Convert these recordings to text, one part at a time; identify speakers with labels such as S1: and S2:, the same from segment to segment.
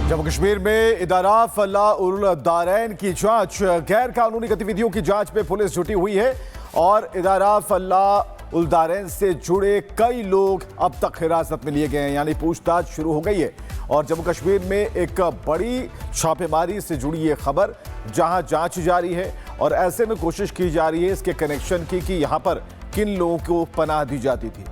S1: जम्मू कश्मीर में इदारा फलाह उल दारैन की जांच, गैर कानूनी गतिविधियों की जांच में पुलिस जुटी हुई है और इदारा फलाह उल दारैन से जुड़े कई लोग अब तक हिरासत में लिए गए हैं, यानी पूछताछ शुरू हो गई है। और जम्मू कश्मीर में एक बड़ी छापेमारी से जुड़ी ये खबर, जहां जांच जारी है और ऐसे में कोशिश की जा रही है इसके कनेक्शन की कि यहां पर किन लोगों को पनाह दी जाती थी।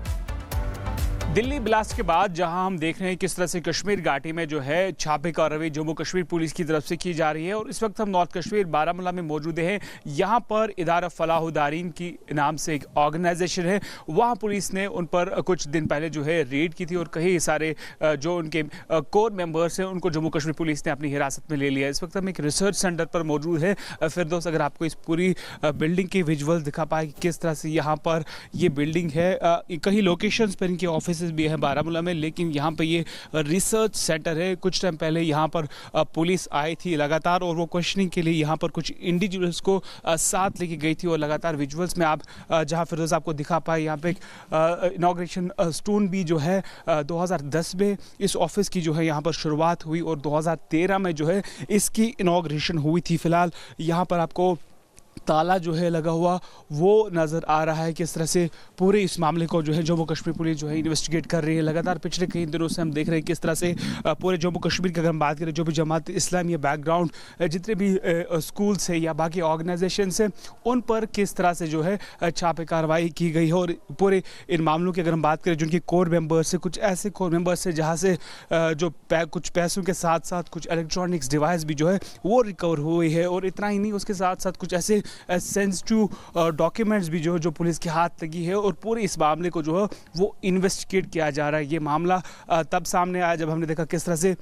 S2: दिल्ली ब्लास्ट के बाद जहां हम देख रहे हैं किस तरह से कश्मीर घाटी में जो है छापे कार्रवाई जम्मू कश्मीर पुलिस की तरफ से की जा रही है और इस वक्त हम नॉर्थ कश्मीर बारामूला में मौजूद हैं। यहां पर इदारा फलाह दारीन की नाम से एक ऑर्गेनाइजेशन है, वहां पुलिस ने उन पर कुछ दिन पहले जो है रेड की थी और कई सारे जो उनके कोर मेंबर्स हैं उनको जम्मू कश्मीर पुलिस ने अपनी हिरासत में ले लिया। इस वक्त हम एक रिसर्च सेंटर पर मौजूद है। फिरदौस, अगर आपको इस पूरी बिल्डिंग के विजुअल दिखा पाए कि किस तरह से यहाँ पर ये बिल्डिंग है, कई लोकेशंस पर इनके ऑफिस भी है बारामूला में, लेकिन यहाँ पे ये रिसर्च सेंटर है। कुछ टाइम पहले यहाँ पर पुलिस आई थी लगातार और वो क्वेश्चनिंग के लिए यहाँ पर कुछ इंडिविजुअल्स को साथ लेके गई थी और लगातार विजुअल्स में आप जहाँ फिरोज आपको दिखा पाए, यहाँ पे एक इनॉग्रेशन स्टोन भी जो है 2010 में इस ऑफिस की जो है यहाँ पर शुरुआत हुई और 2013 में जो है इसकी इनॉग्रेशन हुई थी। फिलहाल यहाँ पर आपको ताला जो है लगा हुआ वो नज़र आ रहा है। किस तरह से पूरे इस मामले को जो है जम्मू कश्मीर पुलिस जो है इन्वेस्टिगेट कर रही है। लगातार पिछले कई दिनों से हम देख रहे हैं किस तरह से पूरे जम्मू कश्मीर की अगर हम बात करें, जो भी जमात इस्लामी बैकग्राउंड जितने भी स्कूल्स है या बाकी ऑर्गेनाइजेशन है, उन पर किस तरह से जो है छापे कार्रवाई की गई है। और पूरे इन मामलों की अगर हम बात करें, जिनके कोर मेंबर्स है, कुछ ऐसे कोर मेंबर्स है जहाँ से जो कुछ पैसों के साथ साथ कुछ इलेक्ट्रॉनिक्स डिवाइस भी जो है वो रिकवर हुई है। और इतना ही नहीं, उसके साथ साथ कुछ ऐसे सेंसिटिव डॉक्यूमेंट्स भी जो पुलिस के हाथ लगी है और पूरे इस मामले को जो है वो इन्वेस्टिगेट किया जा रहा है। ये मामला तब सामने आया जब हमने देखा किस तरह से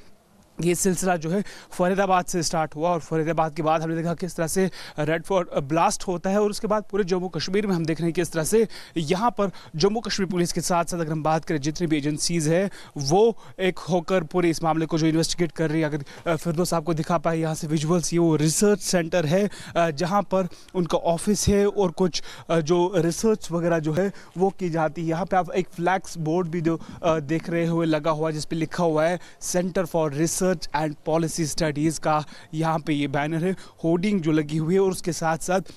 S2: ये सिलसिला जो है फरीदाबाद से स्टार्ट हुआ और फरीदाबाद के बाद हमने देखा किस तरह से रेड फोर्ट ब्लास्ट होता है और उसके बाद पूरे जम्मू कश्मीर में हम देख रहे हैं किस तरह से यहाँ पर जम्मू कश्मीर पुलिस के साथ साथ अगर हम बात करें जितनी भी एजेंसीज़ है वो एक होकर पूरे इस मामले को जो इन्वेस्टिगेट कर रही है। अगर फिरदौस आपको दिखा पाए यहाँ से विजुअल्स, ये वो रिसर्च सेंटर है जहाँ पर उनका ऑफिस है और कुछ जो रिसर्च वगैरह जो है वो की जाती है। यहाँ पर आप एक फ्लैक्स बोर्ड भी जो देख रहे हुए लगा हुआ है जिस पर लिखा हुआ है centre for research and policy studies का यहाँ पे ये बैनर है, होर्डिंग जो लगी हुई है और उसके साथ साथ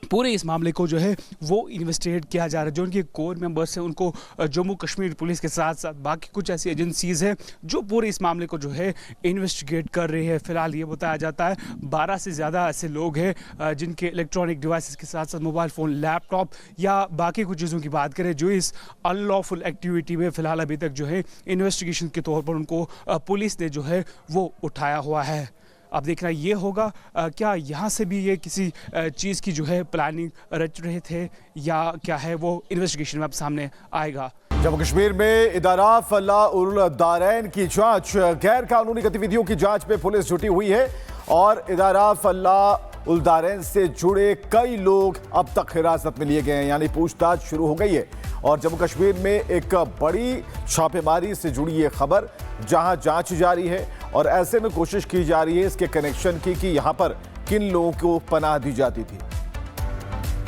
S2: पूरे इस मामले को जो है वो इन्वेस्टिगेट किया जा रहा है। जो उनके कोर मेंबर्स हैं उनको जम्मू कश्मीर पुलिस के साथ साथ बाकी कुछ ऐसी एजेंसीज़ हैं जो पूरे इस मामले को जो है इन्वेस्टिगेट कर रही है। फिलहाल ये बताया जाता है 12 से ज़्यादा ऐसे लोग हैं जिनके इलेक्ट्रॉनिक डिवाइसेस के साथ साथ मोबाइल फ़ोन, लैपटॉप या बाकी कुछ चीज़ों की बात करें जो इस अनलॉफुल एक्टिविटी में फ़िलहाल अभी तक जो है इन्वेस्टिगेशन के तौर पर उनको पुलिस ने जो है वो उठाया हुआ है। अब देखना ये होगा क्या यहाँ से भी ये किसी चीज़ की जो है प्लानिंग रच रहे थे या क्या है, वो इन्वेस्टिगेशन में अब सामने आएगा।
S1: जम्मू कश्मीर में इदारा फलाह उल दारैन की जांच, गैर कानूनी गतिविधियों की जांच में पुलिस जुटी हुई है और इदारा फलाह उल दारैन से जुड़े कई लोग अब तक हिरासत में लिए गए हैं, यानी पूछताछ शुरू हो गई है। और जम्मू कश्मीर में एक बड़ी छापेमारी से जुड़ी ये खबर, जहां जांच जारी है और ऐसे में कोशिश की जा रही है इसके कनेक्शन की कि यहां पर किन लोगों को पनाह दी जाती थी।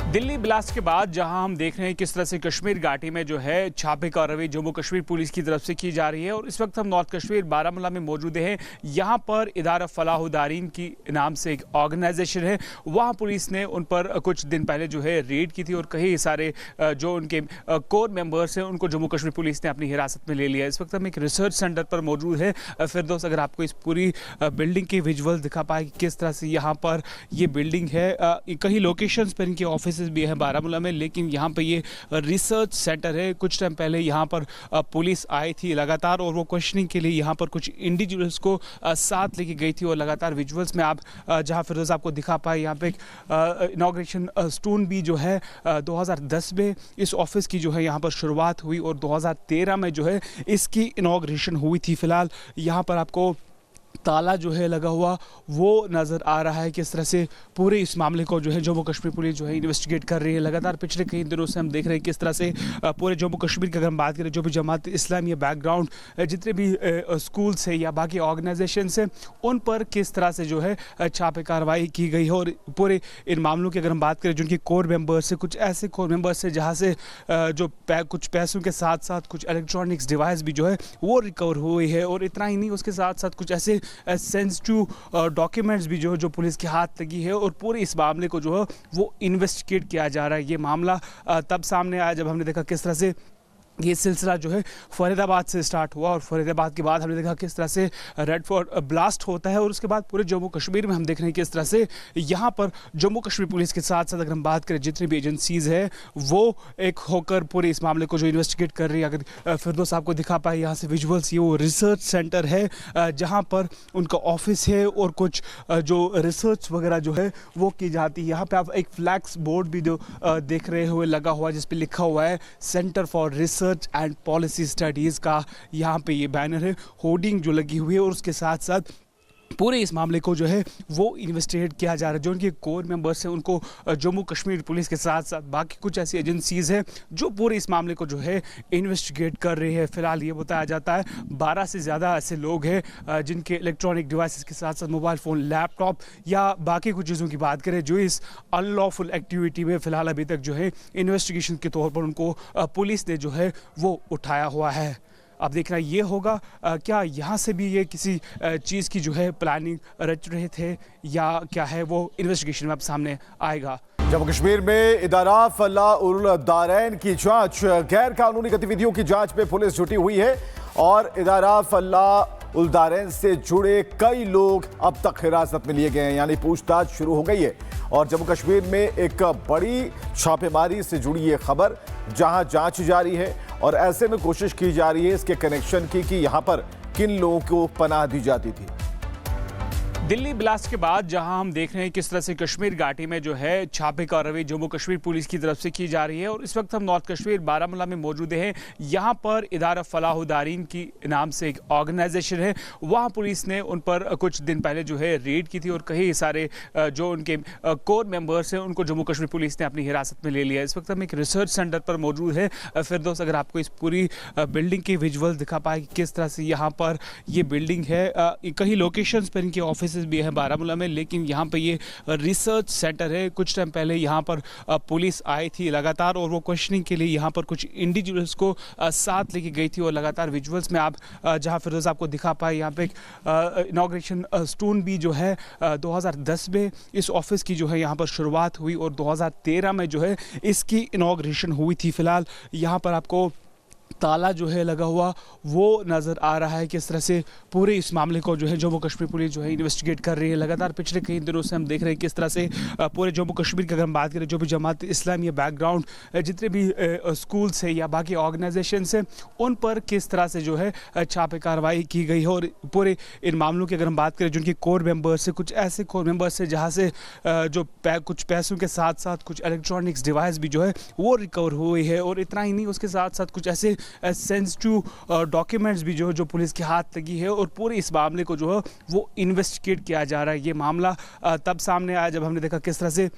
S2: दिल्ली ब्लास्ट के बाद जहां हम देख रहे हैं किस तरह से कश्मीर घाटी में जो है छापे कार्रवाई जम्मू कश्मीर पुलिस की तरफ से की जा रही है और इस वक्त हम नॉर्थ कश्मीर बारामूला में मौजूद हैं। यहां पर इदारा फलाह दारीन की नाम से एक ऑर्गेनाइजेशन है, वहां पुलिस ने उन पर कुछ दिन पहले जो है रेड की थी और कई सारे जो उनके कोर मेंबर्स हैं उनको जम्मू कश्मीर पुलिस ने अपनी हिरासत में ले लिया। इस वक्त हम एक रिसर्च सेंटर पर मौजूद है। फिरदौस, अगर आपको इस पूरी बिल्डिंग के विजुअल दिखा पाए कि किस तरह से यहाँ पर ये बिल्डिंग है, कई लोकेशंस पर इनके ऑफिस भी है बारामूला में, लेकिन यहाँ पे ये रिसर्च सेंटर है। कुछ टाइम पहले यहाँ पर पुलिस आई थी लगातार और वो क्वेश्चनिंग के लिए यहाँ पर कुछ इंडिविजुअल्स को साथ लेके गई थी और लगातार विजुअल्स में आप जहाँ फिरोज आपको दिखा पाए, यहाँ पे एक इनॉग्रेशन स्टोन भी जो है 2010 में इस ऑफिस की जो है यहाँ पर शुरुआत हुई और 2013 में जो है इसकी इनॉग्रेशन हुई थी। फिलहाल यहाँ पर आपको ताला जो है लगा हुआ वो नज़र आ रहा है। किस तरह से पूरे इस मामले को जो है जम्मू कश्मीर पुलिस जो है इन्वेस्टिगेट कर रही है। लगातार पिछले कई दिनों से हम देख रहे हैं किस तरह से पूरे जम्मू कश्मीर की अगर हम बात करें, जो भी जमात इस्लामी बैकग्राउंड जितने भी स्कूल्स है या बाकी ऑर्गेनाइजेशन है, उन पर किस तरह से जो है छापे कार्रवाई की गई है। और पूरे इन मामलों की अगर हम बात करें, जिनके कोर मेंबर्स है, कुछ ऐसे कोर मेंबर्स है जहाँ से जो कुछ पैसों के साथ साथ कुछ इलेक्ट्रॉनिक्स डिवाइस भी जो है वो रिकवर हुई है। और इतना ही नहीं, उसके साथ साथ कुछ ऐसे सेंसिटिव डॉक्यूमेंट्स भी जो पुलिस के हाथ लगी है और पूरे इस मामले को जो है वो इन्वेस्टिगेट किया जा रहा है। ये मामला तब सामने आया जब हमने देखा किस तरह से ये सिलसिला जो है फरीदाबाद से स्टार्ट हुआ और फरीदाबाद के बाद हमने देखा किस तरह से रेड फोर्ट ब्लास्ट होता है और उसके बाद पूरे जम्मू कश्मीर में हम देख रहे हैं किस तरह से यहाँ पर जम्मू कश्मीर पुलिस के साथ साथ अगर हम बात करें जितनी भी एजेंसीज़ है वो एक होकर पूरे इस मामले को जो इन्वेस्टिगेट कर रही है। अगर फिरदौस आपको दिखा पाए यहाँ से विजुअल्स, ये वो रिसर्च सेंटर है जहाँ पर उनका ऑफिस है और कुछ जो रिसर्च वगैरह जो है वो की जाती है। यहाँ पे आप एक फ्लैक्स बोर्ड भी जो देख रहे हुए लगा हुआ है जिस पे लिखा हुआ है centre for research and policy studies का यहाँ पे ये बैनर है, होर्डिंग जो लगी हुई है और उसके साथ साथ पूरे इस मामले को जो है वो इन्वेस्टिगेट किया जा रहा है। जो उनके कोर मेंबर्स हैं उनको जम्मू कश्मीर पुलिस के साथ साथ बाकी कुछ ऐसी एजेंसीज़ हैं जो पूरे इस मामले को जो है इन्वेस्टिगेट कर रही है। फिलहाल ये बताया जाता है 12 से ज़्यादा ऐसे लोग हैं जिनके इलेक्ट्रॉनिक डिवाइसेस के साथ साथ मोबाइल फ़ोन, लैपटॉप या बाकी कुछ चीज़ों की बात करें जो इस अनलॉफुल एक्टिविटी में फ़िलहाल अभी तक जो है इन्वेस्टिगेशन के तौर पर उनको पुलिस ने जो है वो उठाया हुआ है। अब देखना ये होगा क्या यहाँ से भी ये किसी चीज़ की जो है प्लानिंग रच रहे थे या क्या है, वो इन्वेस्टिगेशन में अब सामने आएगा।
S1: जम्मू कश्मीर में इदारा फलाह उल दारैन की जांच, गैर कानूनी गतिविधियों की जांच में पुलिस जुटी हुई है और इदारा फलाह उल दारैन से जुड़े कई लोग अब तक हिरासत में लिए गए हैं, यानी पूछताछ शुरू हो गई है। और जम्मू कश्मीर में एक बड़ी छापेमारी से जुड़ी ये खबर जहां जांच जारी है और ऐसे में कोशिश की जा रही है इसके कनेक्शन की कि यहां पर किन लोगों को पनाह दी जाती थी।
S2: दिल्ली ब्लास्ट के बाद जहां हम देख रहे हैं किस तरह से कश्मीर घाटी में जो है छापे कार्रवाई जम्मू कश्मीर पुलिस की तरफ से की जा रही है और इस वक्त हम नॉर्थ कश्मीर बारामूला में मौजूद हैं। यहां पर इदारा फलाह दारीन की नाम से एक ऑर्गेनाइजेशन है, वहां पुलिस ने उन पर कुछ दिन पहले जो है रेड की थी और कई सारे जो उनके कोर मेंबर्स हैं उनको जम्मू कश्मीर पुलिस ने अपनी हिरासत में ले लिया। इस वक्त हम एक रिसर्च सेंटर पर मौजूद है। फिरदौस अगर आपको इस पूरी बिल्डिंग के विजुअल दिखा पाए कि किस तरह से यहाँ पर ये बिल्डिंग है, कहीं लोकेशंस पर इनके ऑफिस भी है बारामूला में, लेकिन यहाँ पे ये रिसर्च सेंटर है। कुछ टाइम पहले यहाँ पर पुलिस आई थी लगातार और वो क्वेश्चनिंग के लिए यहाँ पर कुछ इंडिविजुअल्स को साथ लेके गई थी और लगातार विजुअल्स में आप जहाँ फिरोज आपको दिखा पाए यहाँ पे एक इनॉग्रेशन स्टोन भी जो है 2010 में इस ऑफिस की जो है यहाँ पर शुरुआत हुई और 2013 में जो है इसकी इनॉग्रेशन हुई थी। फिलहाल यहाँ पर आपको ताला जो है लगा हुआ वो नज़र आ रहा है। किस तरह से पूरे इस मामले को जो है जम्मू कश्मीर पुलिस जो है इन्वेस्टिगेट कर रही है। लगातार पिछले कई दिनों से हम देख रहे हैं किस तरह से पूरे जम्मू कश्मीर की अगर हम बात करें जो भी जमात इस्लामी बैकग्राउंड जितने भी स्कूल्स हैं या बाकी ऑर्गेनाइजेशंस हैं उन पर किस तरह से जो है छापे कार्रवाई की गई है और पूरे इन मामलों की अगर हम बात करें जिनके कोर मेंबर्स हैं, कुछ ऐसे कोर मेंबर्स हैं जहाँ से जो कुछ पैसों के साथ साथ कुछ इलेक्ट्रॉनिक्स डिवाइस भी जो है वो रिकवर हुई है और इतना ही नहीं उसके साथ साथ कुछ ऐसे सेंसिटिव डॉक्यूमेंट्स भी जो पुलिस के हाथ लगी है और पूरे इस मामले को जो है वो इन्वेस्टिगेट किया जा रहा है। ये मामला तब सामने आया जब हमने देखा किस तरह से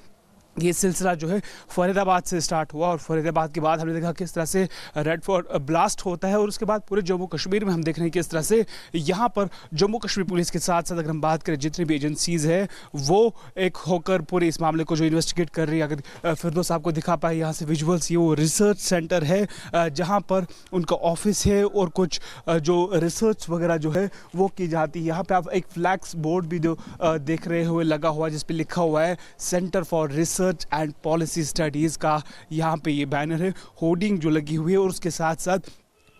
S2: ये सिलसिला जो है फरीदाबाद से स्टार्ट हुआ और फरीदाबाद के बाद हमने देखा किस तरह से रेड फोर्ट ब्लास्ट होता है और उसके बाद पूरे जम्मू कश्मीर में हम देख रहे हैं किस तरह से यहाँ पर जम्मू कश्मीर पुलिस के साथ साथ अगर हम बात करें जितनी भी एजेंसीज़ है वो एक होकर पूरे इस मामले को जो इन्वेस्टिगेट कर रही है। अगर फिरदौस आपको दिखा पाए यहाँ से विजुअल्स, ये वो रिसर्च सेंटर है जहाँ पर उनका ऑफिस है और कुछ जो रिसर्च वगैरह जो है वो की जाती है। यहाँ पर आप एक फ्लैक्स बोर्ड भी जो देख रहे हुए लगा हुआ है जिस पे लिखा हुआ है centre for research and policy studies का यहाँ पे ये बैनर है, होर्डिंग जो लगी हुई है और उसके साथ साथ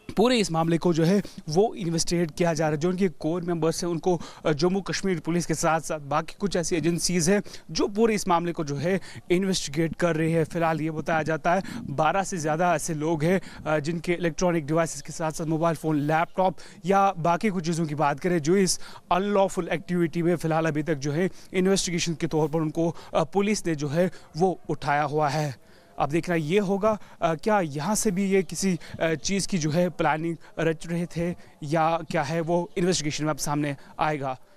S2: पूरे इस मामले को जो है वो इन्वेस्टिगेट किया जा रहा है। जो उनके कोर मेंबर्स हैं उनको जम्मू कश्मीर पुलिस के साथ साथ बाकी कुछ ऐसी एजेंसीज़ हैं जो पूरे इस मामले को जो है इन्वेस्टिगेट कर रही है। फिलहाल ये बताया जाता है 12 से ज़्यादा ऐसे लोग हैं जिनके इलेक्ट्रॉनिक डिवाइसेस के साथ साथ मोबाइल फ़ोन, लैपटॉप या बाकी कुछ चीज़ों की बात करें जो इस अनलॉफुल एक्टिविटी में फ़िलहाल अभी तक जो है इन्वेस्टिगेशन के तौर पर उनको पुलिस ने जो है वो उठाया हुआ है। अब देखना ये होगा क्या यहाँ से भी ये किसी चीज़ की जो है प्लानिंग रच रहे थे या क्या है, वो इन्वेस्टिगेशन में अब सामने आएगा।